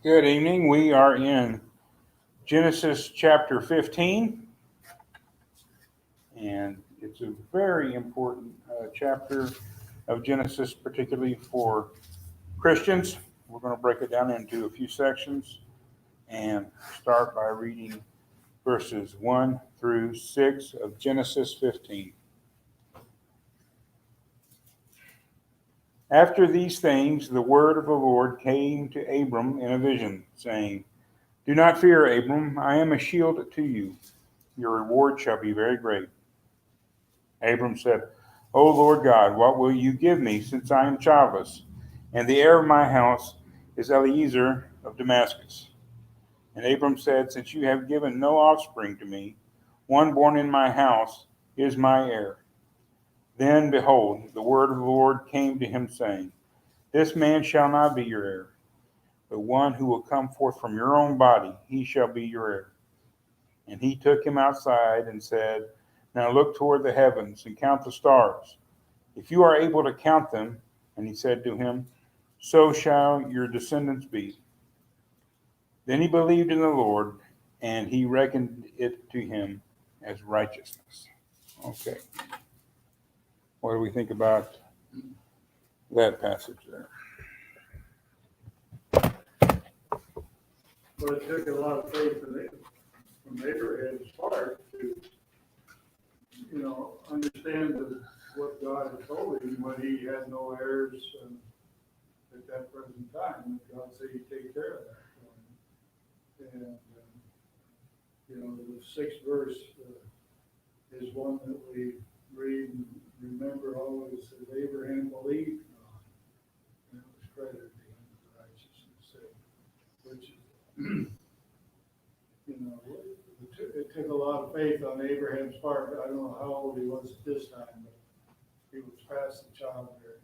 Good evening. We are in Genesis chapter 15, and it's a very important chapter of Genesis, particularly for Christians. We're going to break it down into a few sections and start by reading verses 1 through 6 of Genesis 15. After these things, the word of the Lord came to Abram in a vision, saying, "Do not fear, Abram, I am a shield to you. Your reward shall be very great." Abram said, "O Lord God, what will you give me, since I am childless, and the heir of my house is Eliezer of Damascus?" And Abram said, "Since you have given no offspring to me, one born in my house is my heir." Then, behold, the word of the Lord came to him, saying, "This man shall not be your heir, but one who will come forth from your own body, he shall be your heir." And he took him outside and said, "Now look toward the heavens and count the stars, if you are able to count them." And he said to him, "So shall your descendants be." Then he believed in the Lord, and he reckoned it to him as righteousness. Okay. What do we think about that passage there? Well, it took a lot of faith from Abraham's part to, understand what God had told him when he had no heirs at that present time. God said he'd take care of that for him. And, the sixth verse is one that we read and remember always, says Abraham believed God, and it was credited to him as righteousness, which it took a lot of faith on Abraham's part. I don't know how old he was at this time, but he was past the childbearing.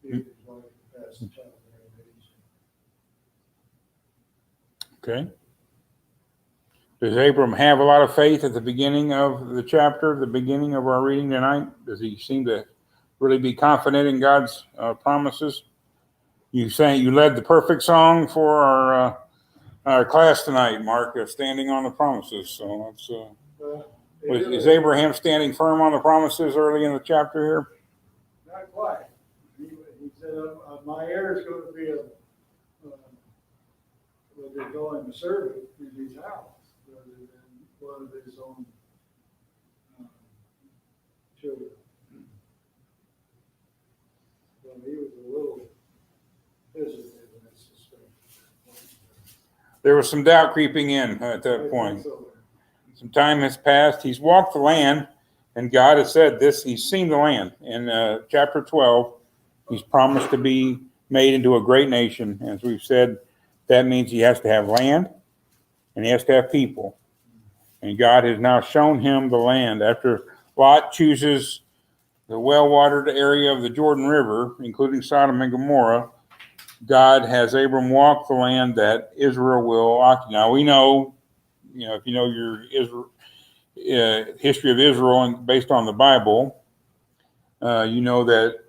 He was like past the childbearing age. Okay. Does Abram have a lot of faith at the beginning of the chapter, the beginning of our reading tonight? Does he seem to really be confident in God's promises? You led the perfect song for our class tonight, Mark, standing on the promises. So that's is Abraham standing firm on the promises early in the chapter here? Not quite. He said, "My heir is going to be what they call him, a servant in his house, rather than one of his own children." So he was a little hesitant, I suspect. There was some doubt creeping in at that point. Some time has passed. He's walked the land, and God has said this. He's seen the land. In chapter 12, he's promised to be made into a great nation. As we've said, that means he has to have land, and he has to have people. And God has now shown him the land. After Lot chooses the well-watered area of the Jordan River, including Sodom and Gomorrah, God has Abram walk the land that Israel will occupy. Now we know, if you know your history of Israel and based on the Bible, you know that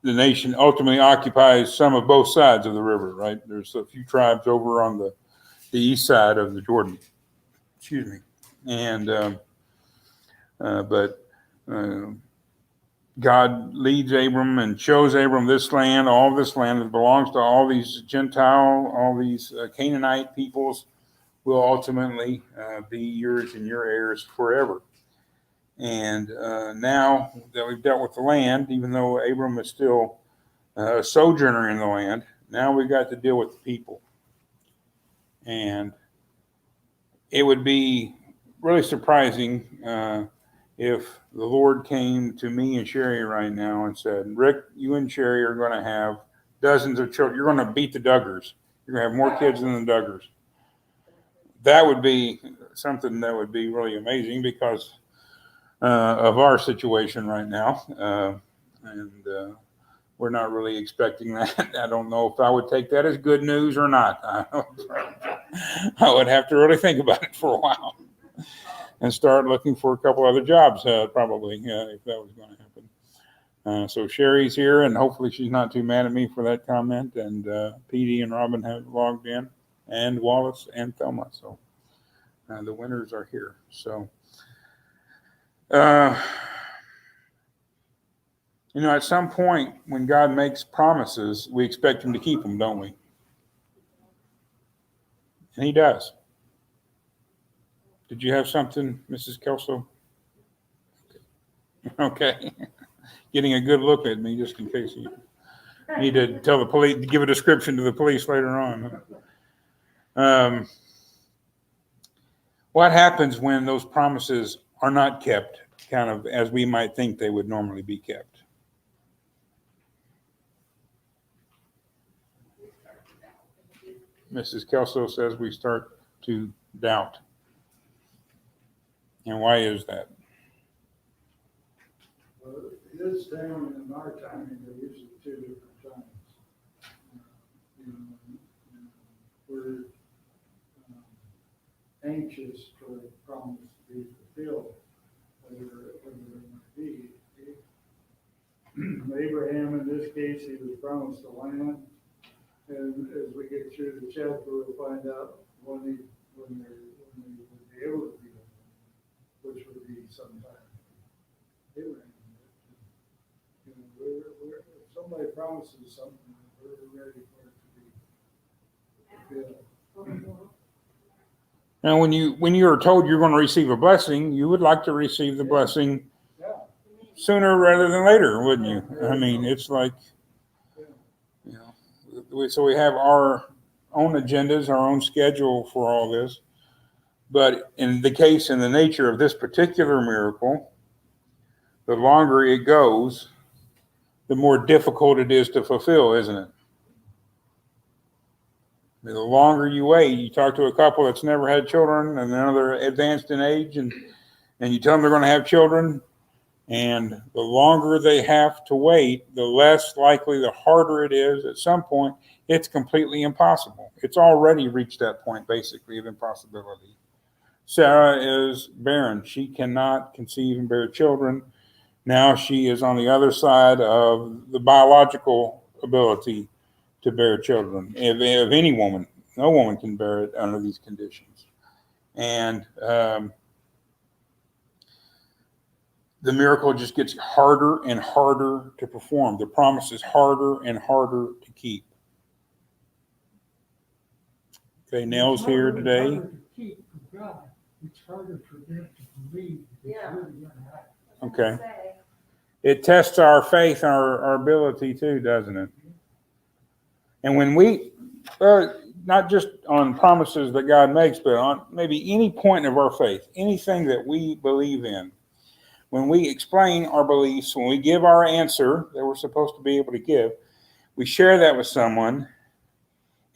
the nation ultimately occupies some of both sides of the river, right? There's a few tribes over on the east side of the Jordan. Excuse me. And but God leads Abram and shows Abram this land, all this land that belongs to all these Gentile, all these Canaanite peoples will ultimately be yours and your heirs forever. And now that we've dealt with the land, even though Abram is still a sojourner in the land, now we've got to deal with the people. And it would be really surprising if the Lord came to me and Sherry right now and said, "Rick, you and Sherry are going to have dozens of children. You're going to beat the Duggars. You're going to have more kids than the Duggars." That would be something that would be really amazing because of our situation right now. And we're not really expecting that. I don't know if I would take that as good news or not. I would have to really think about it for a while and start looking for a couple other jobs, probably, if that was going to happen. So Sherry's here, and hopefully she's not too mad at me for that comment. And Petey and Robin have logged in, and Wallace and Thelma. So the winners are here. So, at some point when God makes promises, we expect him to keep them, don't we? And he does. Did you have something, Mrs. Kelso? Okay. Getting a good look at me just in case you need to tell the police, give a description to the police later on. What happens when those promises are not kept, kind of as we might think they would normally be kept? Mrs. Kelso says we start to doubt. And why is that? Well, his timing and our timing are usually two different times. We're anxious for the promise to be fulfilled, whatever it might be. Abraham, in this case, he was promised a land, and as we get through the chapter, we'll find out when they would be able to be, which would be sometime. Abraham. If somebody promises something, we're ready for it to be fulfilled. Now, when you are told you're going to receive a blessing, you would like to receive the blessing sooner rather than later, wouldn't you? I mean, it's like, so we have our own agendas, our own schedule for all this. But in the case and the nature of this particular miracle, the longer it goes, the more difficult it is to fulfill, isn't it? The longer you wait, you talk to a couple that's never had children and now they're advanced in age, and you tell them they're going to have children, and the longer they have to wait, the less likely, the harder it is. At some point, it's completely impossible. It's already reached that point, basically, of impossibility. Sarah is barren. She cannot conceive and bear children. Now she is on the other side of the biological ability to bear children. If any woman, no woman can bear it under these conditions. And the miracle just gets harder and harder to perform. The promise is harder and harder to keep. Okay, Nell's here today. It's harder to keep for God. It's harder for them to believe it's really going to happen. Okay. It tests our faith and our ability too, doesn't it? And when we, not just on promises that God makes, but on maybe any point of our faith, anything that we believe in, when we explain our beliefs, when we give our answer that we're supposed to be able to give, we share that with someone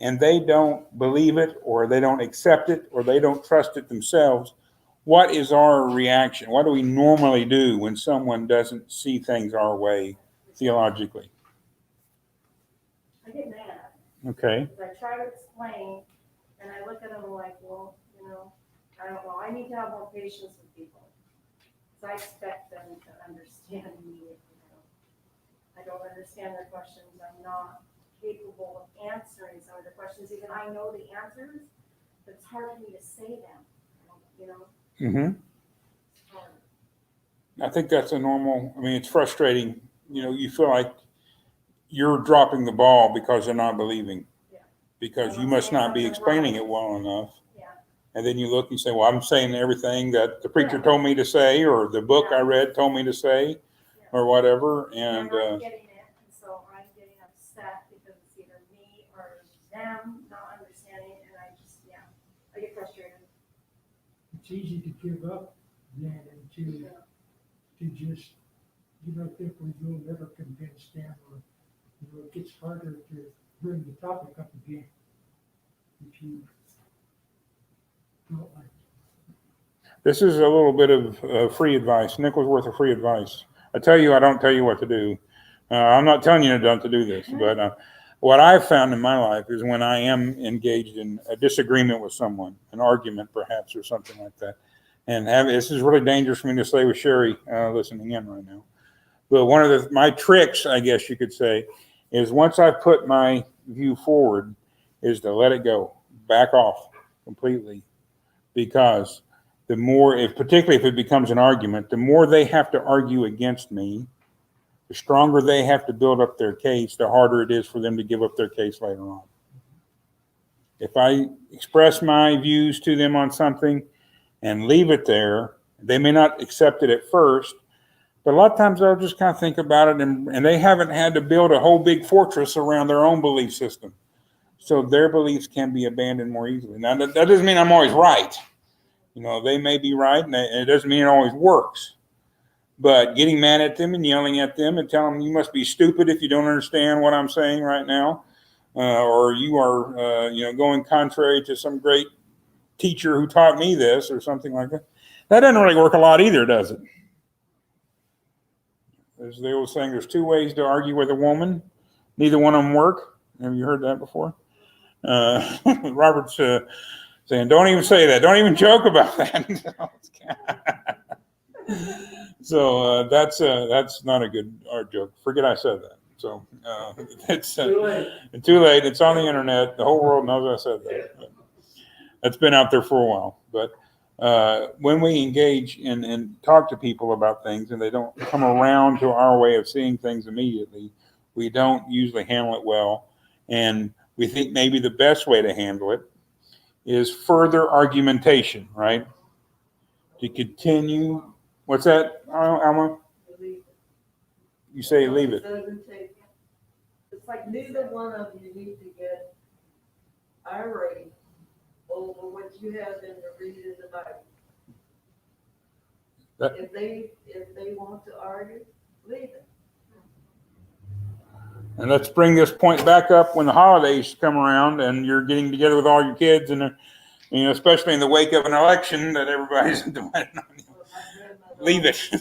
and they don't believe it, or they don't accept it, or they don't trust it themselves, what is our reaction? What do we normally do when someone doesn't see things our way theologically? I get mad. Okay. I try to explain, and I look at them like, well, I don't know. I need to have more patience with people. Because I expect them to understand me. I don't understand their questions. I'm not capable of answering some of the questions. Even I know the answers, but it's hard for me to say them. Mm-hmm. I think that's a normal, it's frustrating. You feel like you're dropping the ball because you're not believing. Yeah. Because you must not be explaining it well enough. Yeah. And then you look and say, well, I'm saying everything that the preacher told me to say, or the book I read told me to say, or whatever. And I'm getting it, and so I'm getting upset because it's either me or them not understanding, and I get frustrated. It's easy to give up then and to just, think you'll never convince them, or, it gets harder to bring the topic up again if you don't like it. this is a little bit of free advice. Nick's worth of free advice. I tell you, I don't tell you what to do. I'm not telling you not to do this, but what I've found in my life is when I am engaged in a disagreement with someone, an argument perhaps, or something like that, and this is really dangerous for me to say with Sherry listening in right now, But one of my tricks, I guess you could say, is once I put my view forward, is to let it go, back off completely, because the more, particularly if it becomes an argument, the more they have to argue against me, the stronger they have to build up their case, the harder it is for them to give up their case later on. If I express my views to them on something and leave it there, they may not accept it at first, but a lot of times they'll just kind of think about it, and they haven't had to build a whole big fortress around their own belief system. So their beliefs can be abandoned more easily. Now, that doesn't mean I'm always right. They may be right, and it doesn't mean it always works. But getting mad at them and yelling at them and telling them you must be stupid if you don't understand what I'm saying right now, or you are, going contrary to some great teacher who taught me this or something like that. That doesn't really work a lot either, does it? As they were saying, there's two ways to argue with a woman. Neither one of them work. Have you heard that before? Robert's saying, don't even say that. Don't even joke about that. So that's not a good art joke. Forget I said that. So it's Too late. too late. It's on the internet. The whole world knows I said that. It's been out there for a while. But when we engage and talk to people about things and they don't come around to our way of seeing things immediately, we don't usually handle it well. And we think maybe the best way to handle it is further argumentation, right? To continue. What's that, Alma? You say leave it. It's like neither one of you need to get irate over what you have them to read in the Bible. If they want to argue, leave it. And let's bring this point back up when the holidays come around and you're getting together with all your kids, and especially in the wake of an election that everybody's depending on you. Leave it. My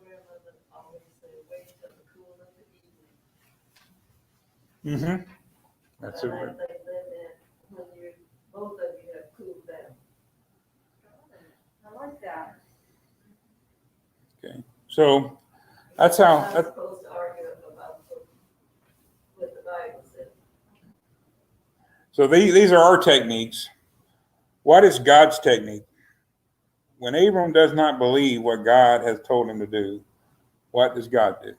grandmother always said, wait till the cool of the evening. Mm-hmm. That's And it. I think that when both of you have cooled down. I like that. Okay. So that's how. I'm not supposed to argue about what the Bible says. So these are our techniques. What is God's technique? When Abram does not believe what God has told him to do, what does God do?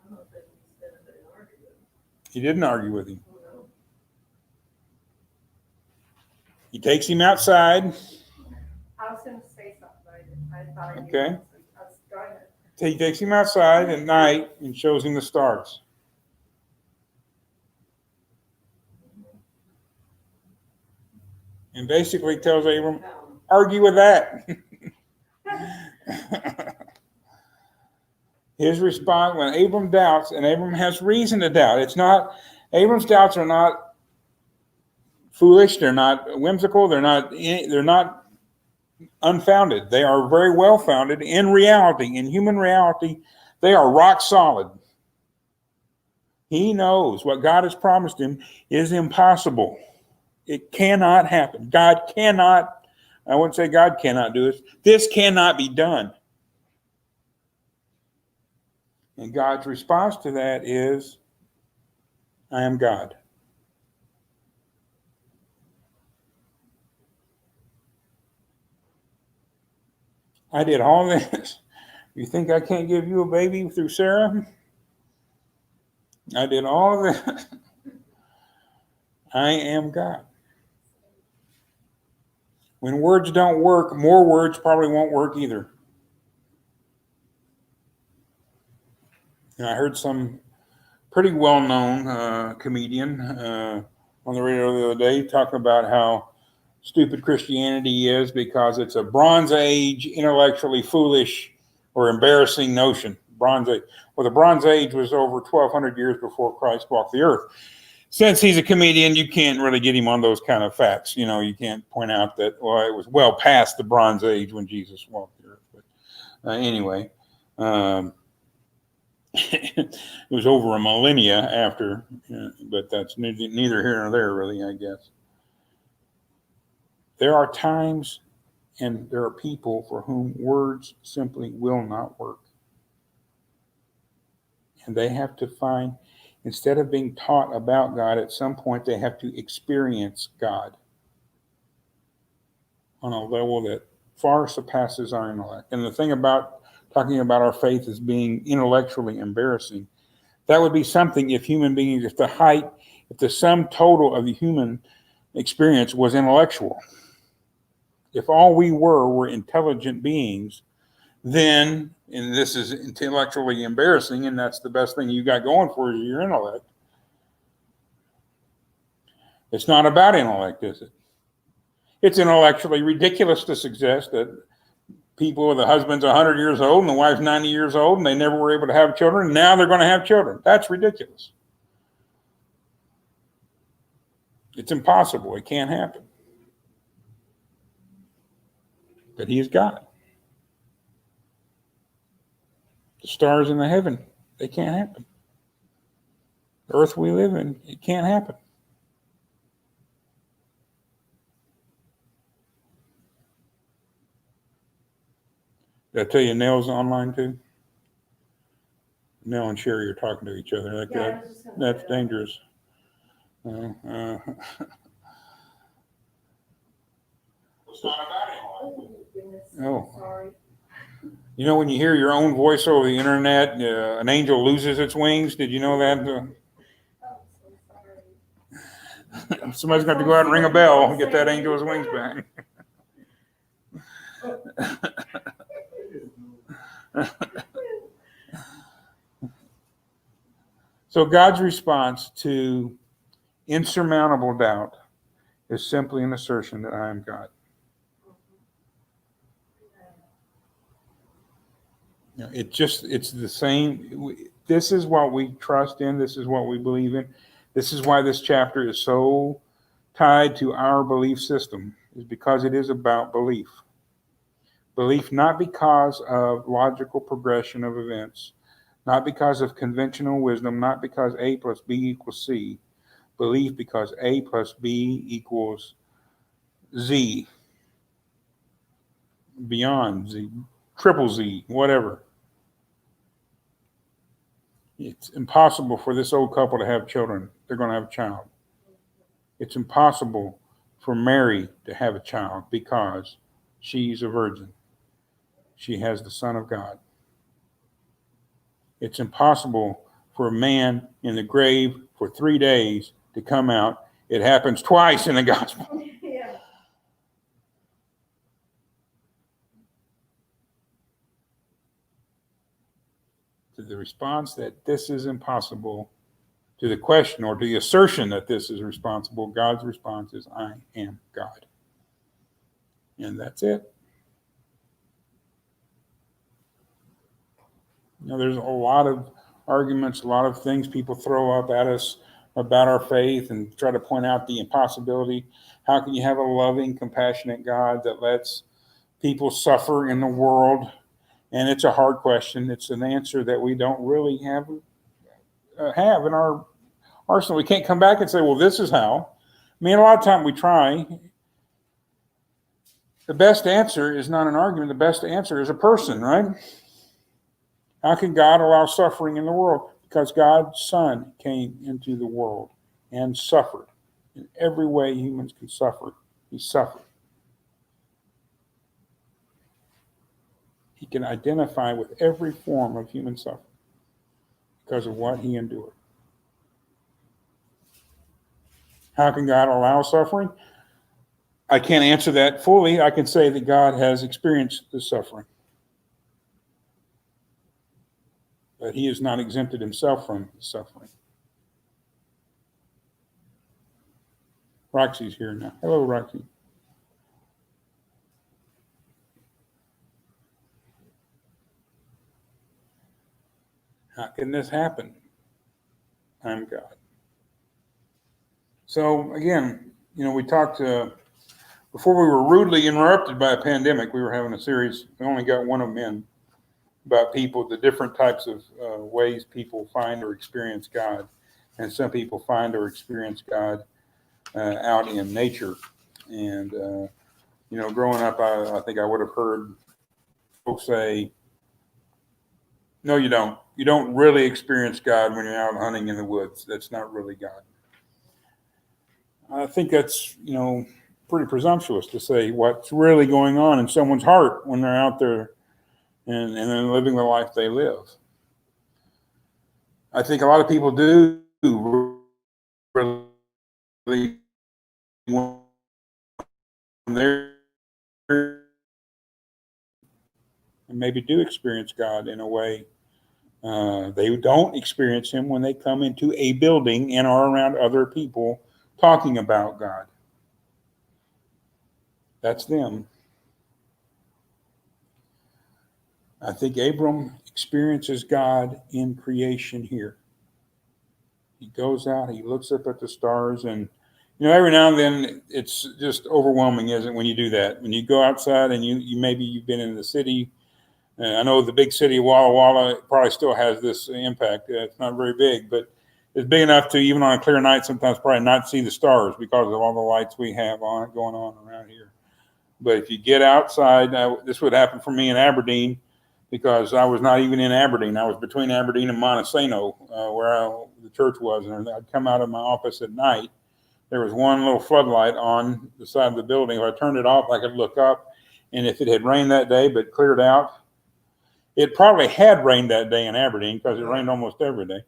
I don't think he's going to argue with him. He didn't argue with him. No. He takes him outside. I was going to say something, I thought I knew. Okay. I was going to. He takes him outside at night and shows him the stars. And basically tells Abram, argue with that. His response, when Abram doubts, and Abram has reason to doubt, Abram's doubts are not foolish, they're not whimsical, they're not unfounded. They are very well founded in reality, in human reality. They are rock solid. He knows what God has promised him is impossible. It cannot happen. God cannot, I wouldn't say God cannot do this. This cannot be done. And God's response to that is, I am God. I did all this. You think I can't give you a baby through Sarah? I did all this. I am God. When words don't work, more words probably won't work either. And I heard some pretty well-known comedian on the radio the other day talking about how stupid Christianity is because it's a Bronze Age, intellectually foolish or embarrassing notion. Bronze Age. Well, the Bronze Age was over 1,200 years before Christ walked the earth. Since he's a comedian, you can't really get him on those kind of facts. You can't point out that, well, it was well past the Bronze Age when Jesus walked the earth. But anyway, it was over a millennia after, but that's neither here nor there, really, I guess. There are times And there are people for whom words simply will not work. And they have to find, instead of being taught about God, at some point they have to experience God on a level that far surpasses our intellect. And the thing about talking about our faith as being intellectually embarrassing, that would be something if human beings, if the sum total of the human experience was intellectual. If all we were intelligent beings, then, and this is intellectually embarrassing, and that's the best thing you got going for you, your intellect. It's not about intellect, is it? It's intellectually ridiculous to suggest that people, the husband's 100 years old and the wife's 90 years old and they never were able to have children, and now they're going to have children. That's ridiculous. It's impossible. It can't happen. But he is God. The stars in the heaven, they can't happen. The earth we live in, it can't happen. Did I tell you Nell's online too? Nell and Sherry are talking to each other like Yeah, I that. was just gonna That's say that. dangerous. It's not about Oh, goodness. Oh. Sorry. You know, when you hear your own voice over the internet, an angel loses its wings. Did you know that? Oh, so sorry. Somebody's got to go out and ring a bell and get that angel his wings back. So God's response to insurmountable doubt is simply an assertion that I am God. You know, it's the same. This is what we trust in. This is what we believe in. This is why this chapter is so tied to our belief system, is because it is about belief. Belief not because of logical progression of events, not because of conventional wisdom, not because A plus B equals C. Belief because A plus B equals Z, beyond Z, triple Z, whatever. It's impossible for this old couple to have children. They're going to have a child. It's impossible for Mary to have a child because she's a virgin. She has the Son of God. It's impossible for a man in the grave for 3 days to come out. It happens twice in the gospel. Yeah. To the response that this is impossible, to the question or to the assertion that this is responsible, God's response is, I am God. And that's it. You know, there's a lot of arguments, a lot of things people throw up at us about our faith and try to point out the impossibility. How can you have a loving, compassionate God that lets people suffer in the world? And it's a hard question. It's an answer that we don't really have in our arsenal. We can't come back and say, well, this is how. I mean, a lot of time we try. The best answer is not an argument. The best answer is a person, right? How can God allow suffering in the world? Because God's Son came into the world and suffered. In every way humans can suffer, he suffered. He can identify with every form of human suffering because of what he endured. How can God allow suffering? I can't answer that fully. I can say that God has experienced the suffering. But he has not exempted himself from suffering. Roxy's here now. Hello, Roxy. How can this happen? I'm God. So again, you know, we talked before we were rudely interrupted by a pandemic. We were having a series. We only got one of them in about people, the different types of ways people find or experience God. And some people find or experience God out in nature. And growing up, I think I would have heard folks say, no, you don't. You don't really experience God when you're out hunting in the woods. That's not really God. I think that's, pretty presumptuous to say what's really going on in someone's heart when they're out there and then living the life they live. I think a lot of people do really, when they're, and maybe do experience God in a way. They don't experience him when they come into a building and are around other people talking about God. That's them. I think Abram experiences God in creation here. He goes out, he looks up at the stars, and every now and then it's just overwhelming, isn't it, when you do that? When you go outside and you've been in the city. I know the big city of Walla Walla probably still has this impact. It's not very big, but it's big enough to, even on a clear night, sometimes probably not see the stars because of all the lights we have going on around here. But if you get outside, this would happen for me in Aberdeen because I was not even in Aberdeen. I was between Aberdeen and Montesano, where the church was. And I'd come out of my office at night. There was one little floodlight on the side of the building. If I turned it off, I could look up. And if it had rained that day but cleared out, it probably had rained that day in Aberdeen because it rained almost every day,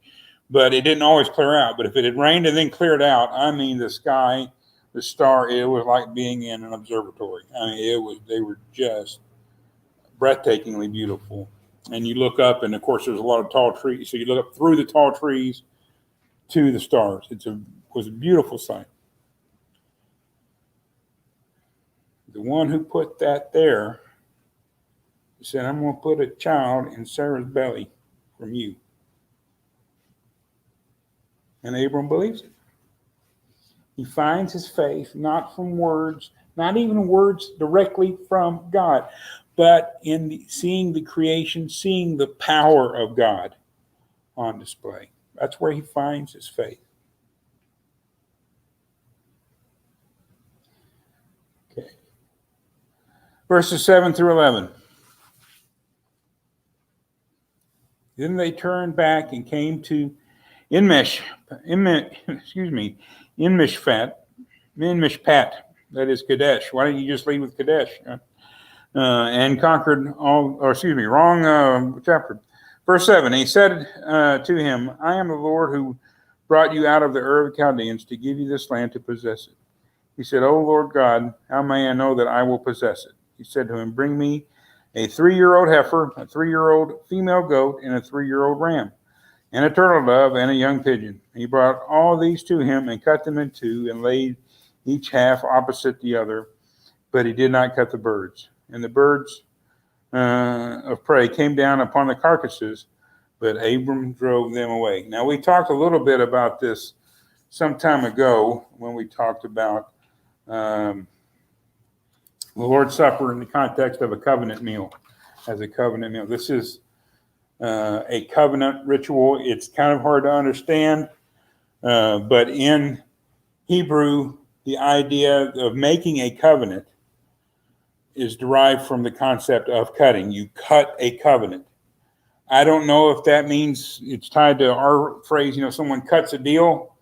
but it didn't always clear out. But if it had rained and then cleared out, I mean, the sky, the star, it was like being in an observatory. I mean, they were just breathtakingly beautiful. And you look up, and of course, there's a lot of tall trees. So you look up through the tall trees to the stars. It was a beautiful sight. The one who put that there said, I'm going to put a child in Sarah's belly from you. And Abram believes it. He finds his faith not from words, not even words directly from God, but in seeing the creation, seeing the power of God on display. That's where he finds his faith. Okay. Verses 7 through 11. Then they turned back and came to Mishpat, that is Kadesh. Why don't you just lead with Kadesh? And conquered wrong chapter. Verse 7, he said to him, I am the Lord who brought you out of the Ur of the Chaldeans to give you this land to possess it. He said, O Lord God, how may I know that I will possess it? He said to him, bring me a 3-year-old heifer, a 3-year-old female goat, and a 3-year-old ram, and a turtle dove, and a young pigeon. He brought all these to him and cut them in two and laid each half opposite the other, but he did not cut the birds. And the birds of prey came down upon the carcasses, but Abram drove them away. Now, we talked a little bit about this some time ago when we talked about the Lord's Supper in the context of a covenant meal, as a covenant meal. This is a covenant ritual. It's kind of hard to understand, but in Hebrew, the idea of making a covenant is derived from the concept of cutting. You cut a covenant. I don't know if that means it's tied to our phrase, someone cuts a deal.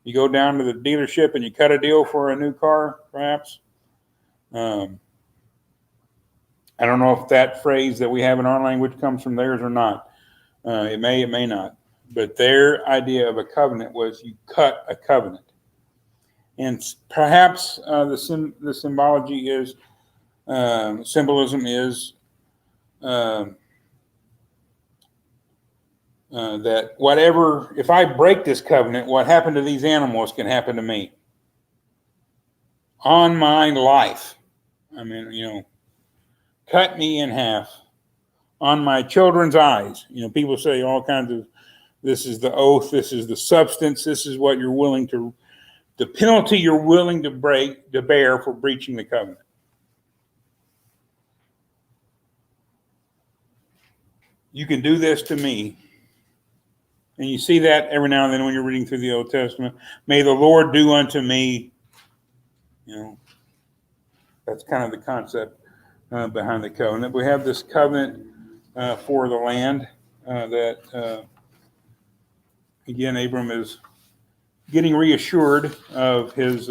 You go down to the dealership and you cut a deal for a new car, perhaps. I don't know if that phrase that we have in our language comes from theirs or not. It may not. But their idea of a covenant was you cut a covenant. And perhaps the symbology is, symbolism is that whatever, if I break this covenant, what happened to these animals can happen to me. On my life. I mean, cut me in half. On my children's eyes. People say all kinds of, this is the oath, this is the substance, this is what you're willing to, the penalty you're willing to bear for breaching the covenant. You can do this to me. And you see that every now and then when you're reading through the Old Testament. May the Lord do unto me, That's kind of the concept behind the covenant. We have this covenant for the land that, again, Abram is getting reassured of his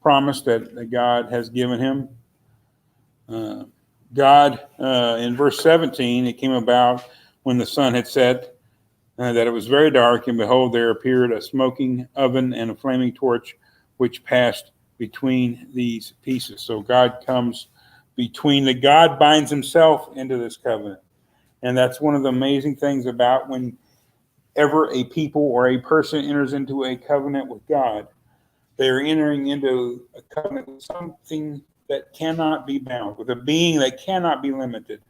promise that God has given him. God, in verse 17, it came about when the sun had set, that it was very dark, and behold, there appeared a smoking oven and a flaming torch, which passed between these pieces. So God comes between. God binds himself into this covenant. And that's one of the amazing things about whenever a people or a person enters into a covenant with God, they are entering into a covenant with something that cannot be bound, with a being that cannot be limited,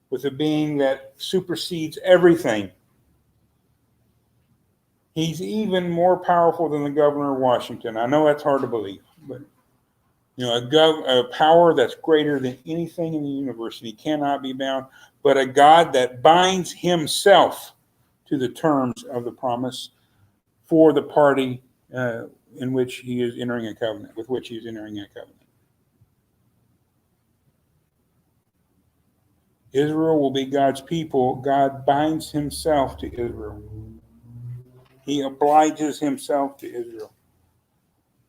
with a being that supersedes everything. He's even more powerful than the governor of Washington. I know that's hard to believe, but a power that's greater than anything in the universe, and he cannot be bound, but a God that binds himself to the terms of the promise for the party in which he is entering a covenant, with which he is entering a covenant. Israel will be God's people. God binds himself to Israel. He obliges himself to Israel.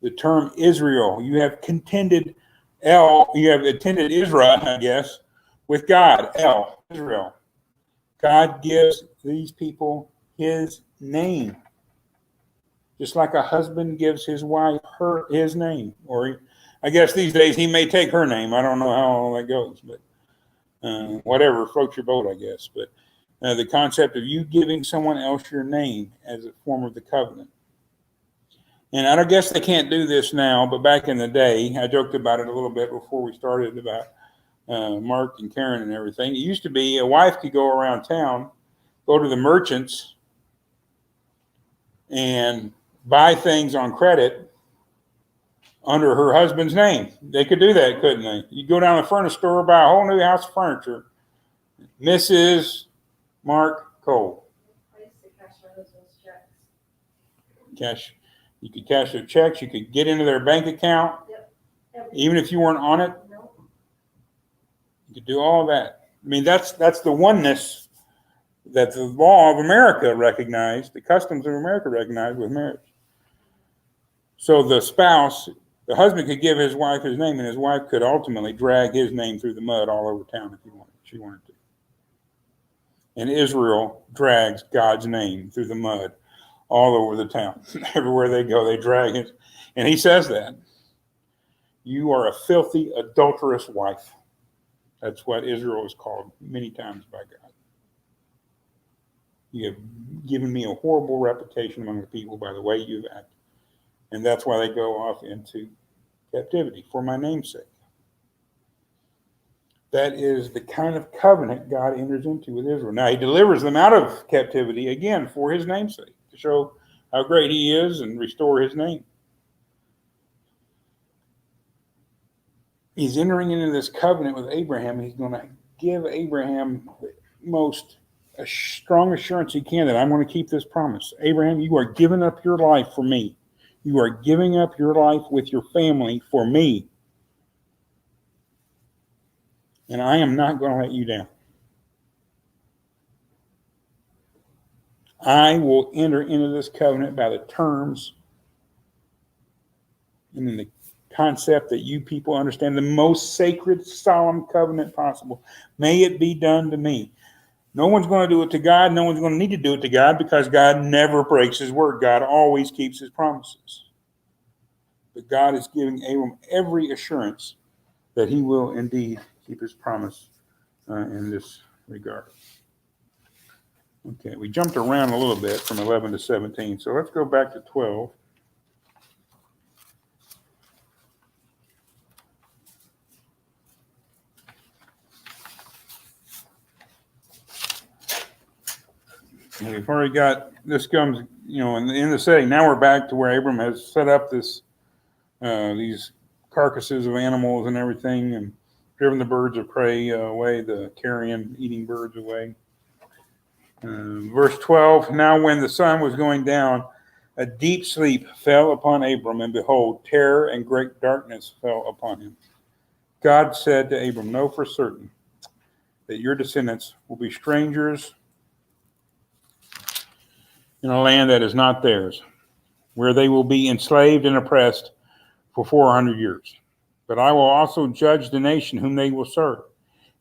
The term Israel, you have attended Israel, I guess, with God, Israel. God gives these people his name. Just like a husband gives his wife his name. Or I guess these days he may take her name. I don't know how all that goes, but whatever, float your boat, I guess. But the concept of you giving someone else your name as a form of the covenant. And I guess they can't do this now, but back in the day, I joked about it a little bit before we started about Mark and Karen and everything. It used to be a wife could go around town, go to the merchants, and buy things on credit under her husband's name. They could do that, couldn't they? You go down to the furniture store, buy a whole new house of furniture. Mrs. Mark Cole. I used to cash my husband's checks. Cash. You could cash their checks. You could get into their bank account. Yep. Even if you weren't on it. Nope. You could do all that. I mean, that's the oneness that the law of America recognized, the customs of America recognized with marriage. So the spouse, the husband could give his wife his name, and his wife could ultimately drag his name through the mud all over town if she wanted to. And Israel drags God's name through the mud all over the town. Everywhere they go, they drag it. And he says that. You are a filthy, adulterous wife. That's what Israel is called many times by God. You have given me a horrible reputation among the people by the way you've acted. And that's why they go off into captivity for my name's sake. That is the kind of covenant God enters into with Israel. Now, he delivers them out of captivity, again, for his name's sake, to show how great he is and restore his name. He's entering into this covenant with Abraham. He's going to give Abraham the most strong assurance he can that I'm going to keep this promise. Abraham, you are giving up your life for me. You are giving up your life with your family for me. And I am not going to let you down. I will enter into this covenant by the terms and in the concept that you people understand, the most sacred, solemn covenant possible. May it be done to me. No one's going to do it to God. No one's going to need to do it to God because God never breaks his word. God always keeps his promises. But God is giving Abram every assurance that he will indeed keep his promise in this regard. Okay, we jumped around a little bit from 11 to 17, so let's go back to 12. And we've already got, this comes, in the setting. Now we're back to where Abram has set up these carcasses of animals and everything, and driven the birds of prey away, the carrion eating birds away. Verse 12, now when the sun was going down, A deep sleep fell upon Abram, and behold, terror and great darkness fell upon him. God said to Abram, know for certain that your descendants will be strangers in a land that is not theirs, where they will be enslaved and oppressed for 400 years. But I will also judge the nation whom they will serve,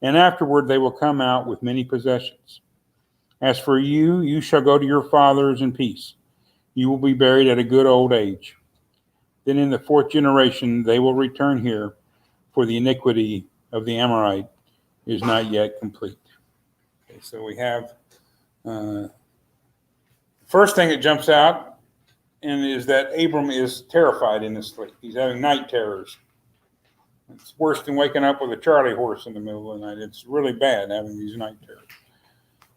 and afterward they will come out with many possessions. As for you, you shall go to your fathers in peace. You will be buried at a good old age. Then in the fourth generation they will return here, for the iniquity of the Amorite is not yet complete. Okay, so we have first thing that jumps out, and is that Abram is terrified in his sleep. He's having night terrors. It's worse than waking up with a Charlie horse in the middle of the night. It's really bad having these night terrors.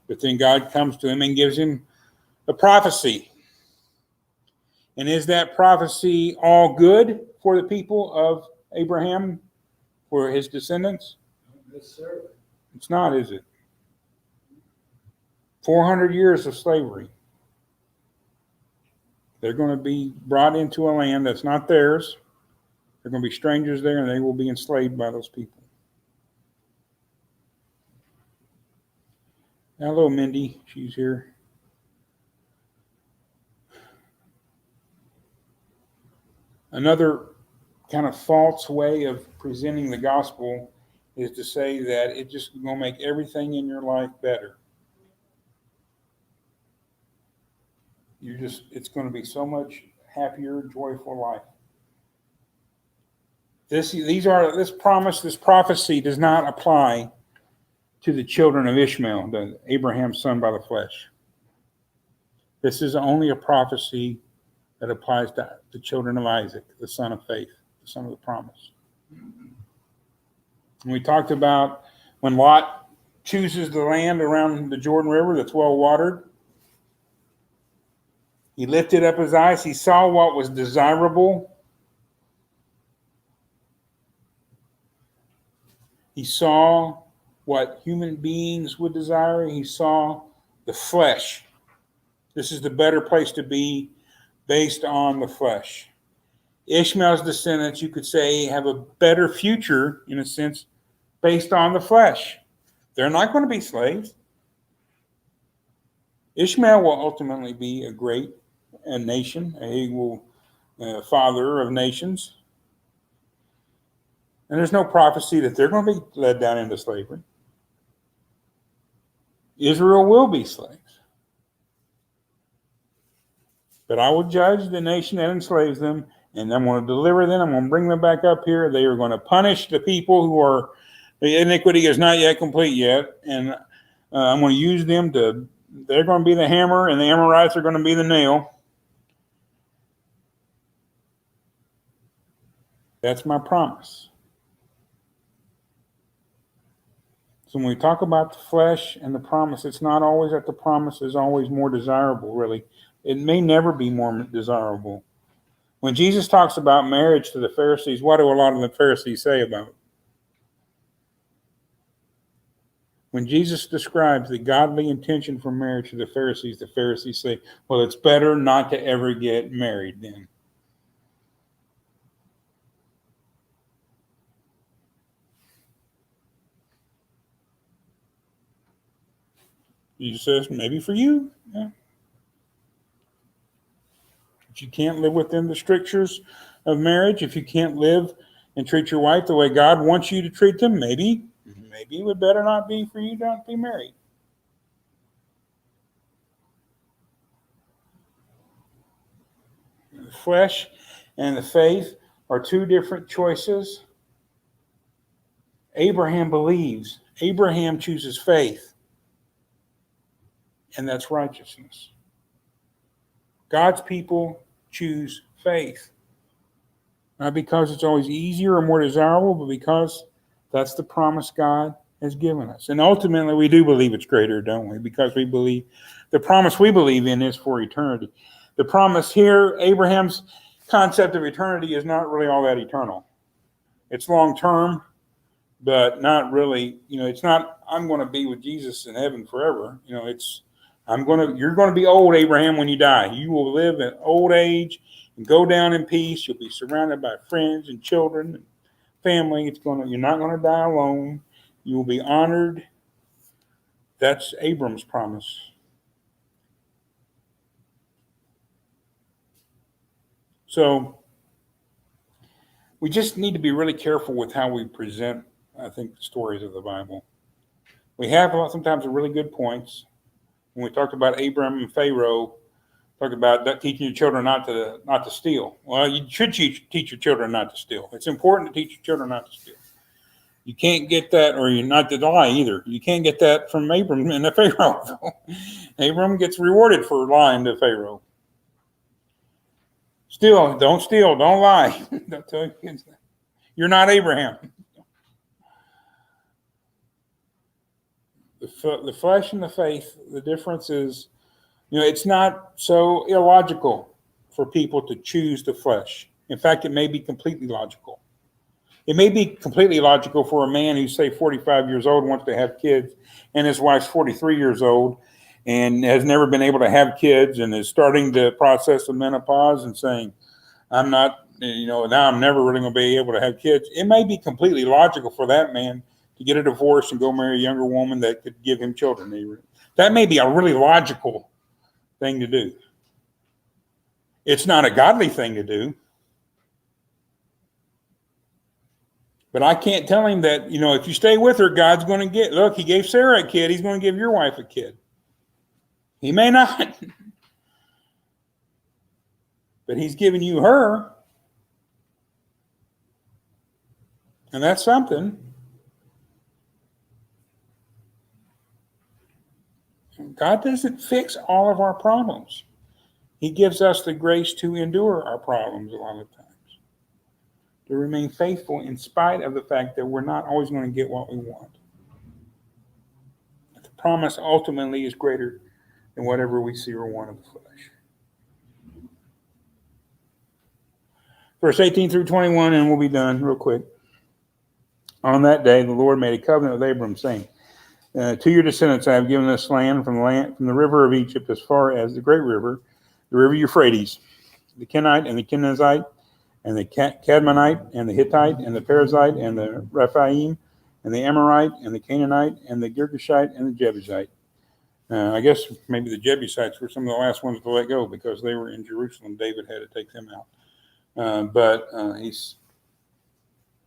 But then God comes to him and gives him a prophecy. And is that prophecy all good for the people of Abraham, for his descendants? Not necessarily. It's not, is it? 400 years of slavery. They're going to be brought into a land that's not theirs. They're going to be strangers there, and they will be enslaved by those people. Hello, Mindy. She's here. Another kind of false way of presenting the gospel is to say that it's just going to make everything in your life better. It's going to be so much happier, joyful life. This prophecy does not apply to the children of Ishmael, Abraham's son by the flesh. This is only a prophecy that applies to the children of Isaac, the son of faith, the son of the promise. And we talked about when Lot chooses the land around the Jordan River that's well watered. He lifted up his eyes. He saw what was desirable. He saw what human beings would desire. He saw the flesh. This is the better place to be based on the flesh. Ishmael's descendants, you could say, have a better future, in a sense, based on the flesh. They're not going to be slaves. Ishmael will ultimately be a great nation. He will father of nations. And there's no prophecy that they're going to be led down into slavery. Israel will be slaves. But I will judge the nation that enslaves them, and I'm going to deliver them. I'm going to bring them back up here. They are going to punish the people who are, the iniquity is not yet complete yet. And I'm going to use them they're going to be the hammer, and the Amorites are going to be the nail. That's my promise. So when we talk about the flesh and the promise, it's not always that the promise is always more desirable, really. It may never be more desirable. When Jesus talks about marriage to the Pharisees, what do a lot of the Pharisees say about it? When Jesus describes the godly intention for marriage to the Pharisees say, well, it's better not to ever get married then. Jesus says, maybe for you. Yeah. If you can't live within the strictures of marriage, if you can't live and treat your wife the way God wants you to treat them, maybe it would better not be for you to not be married. The flesh and the faith are two different choices. Abraham believes. Abraham chooses faith. And that's righteousness. God's people choose faith. Not because it's always easier or more desirable, but because that's the promise God has given us. And ultimately, we do believe it's greater, don't we? Because we believe the promise we believe in is for eternity. The promise here, Abraham's concept of eternity, is not really all that eternal. It's long term, but not really, it's not, I'm going to be with Jesus in heaven forever. It's You're going to be old, Abraham, when you die. You will live in old age and go down in peace. You'll be surrounded by friends and children and family. You're not going to die alone. You will be honored. That's Abram's promise. So we just need to be really careful with how we present, I think, the stories of the Bible. We have sometimes really good points. When we talked about Abram and Pharaoh, talked about teaching your children not to steal. Well, you should teach your children not to steal. It's important to teach your children not to steal. You can't get that, or you're not to lie either. You can't get that from Abram and the Pharaoh. Abram gets rewarded for lying to Pharaoh. Don't steal, don't lie. Don't tell your kids that. You're not Abraham. The flesh and the faith, the difference is, it's not so illogical for people to choose the flesh. In fact, it may be completely logical. It may be completely logical for a man who's, say, 45 years old, wants to have kids, and his wife's 43 years old and has never been able to have kids and is starting the process of menopause and saying, I'm not, now I'm never really going to be able to have kids. It may be completely logical for that man to get a divorce and go marry a younger woman that could give him children. That may be a really logical thing to do. It's not a godly thing to do. But I can't tell him that, if you stay with her, God's going to look, he gave Sarah a kid, he's going to give your wife a kid. He may not. But he's giving you her. And that's something. God doesn't fix all of our problems. He gives us the grace to endure our problems a lot of times. To remain faithful in spite of the fact that we're not always going to get what we want. The promise ultimately is greater than whatever we see or want of the flesh. Verse 18 through 21, and we'll be done real quick. On that day, the Lord made a covenant with Abram, saying, to your descendants I have given this land from the river of Egypt as far as the great river, the river Euphrates, the Kenite and the Kenizzite, and the Cadmonite, and the Hittite, and the Perizzite, and the Rephaim, and the Amorite, and the Canaanite, and the Girgashite, and the Jebusite. I guess maybe the Jebusites were some of the last ones to let go because they were in Jerusalem. David had to take them out. But he's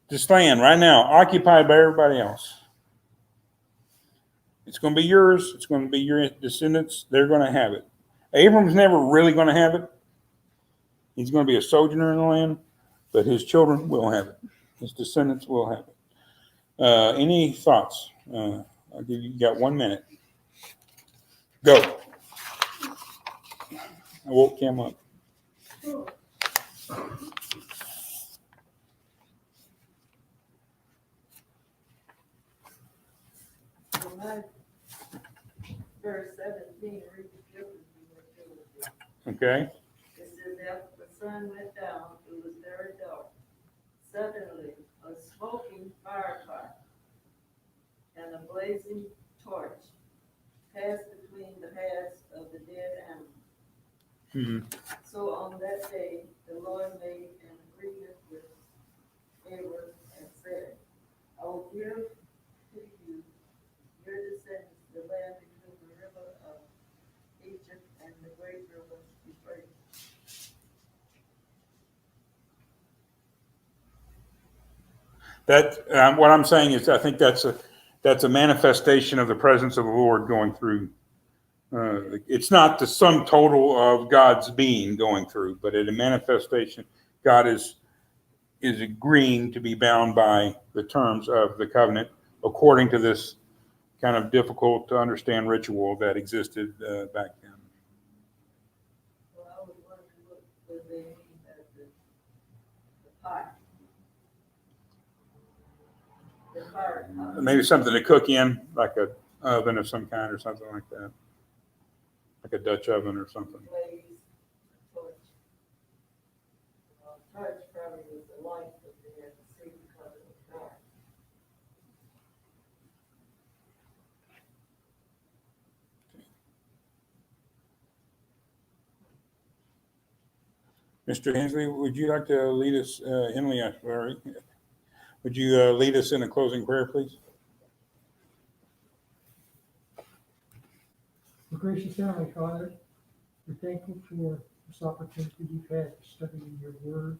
this land right now occupied by everybody else. It's going to be yours. It's going to be your descendants. They're going to have it. Abram's never really going to have it. He's going to be a sojourner in the land, but his children will have it. His descendants will have it. Any thoughts? I'll give you got 1 minute. Go. I woke Kim up. Verse 17, read the scripture. Okay. It says, after the sun went down, it was very dark. Suddenly, a smoking firepot and a blazing torch passed between the heads of the dead animals. Mm-hmm. So on that day, the Lord made an agreement with Abram and said, I will give to you your descendants the land between the river of Egypt and the great river Euphrates. That what I'm saying is, I think that's a manifestation of the presence of the Lord going through. It's not the sum total of God's being going through, but at a manifestation, God is agreeing to be bound by the terms of the covenant according to this kind of difficult to understand ritual that existed back then. Well, I was wondering what they mean as the pot. The fire pot. Maybe something to cook in, like a oven of some kind or something like that, like a Dutch oven or something. Blaze, torch. Torch probably was the light that they had to see because it was dark. Mr. Hensley, would you like to lead us, Emily, I'm sorry. Would you lead us in a closing prayer, please? Our gracious Heavenly Father, we're thankful for this opportunity we've had to study in your word.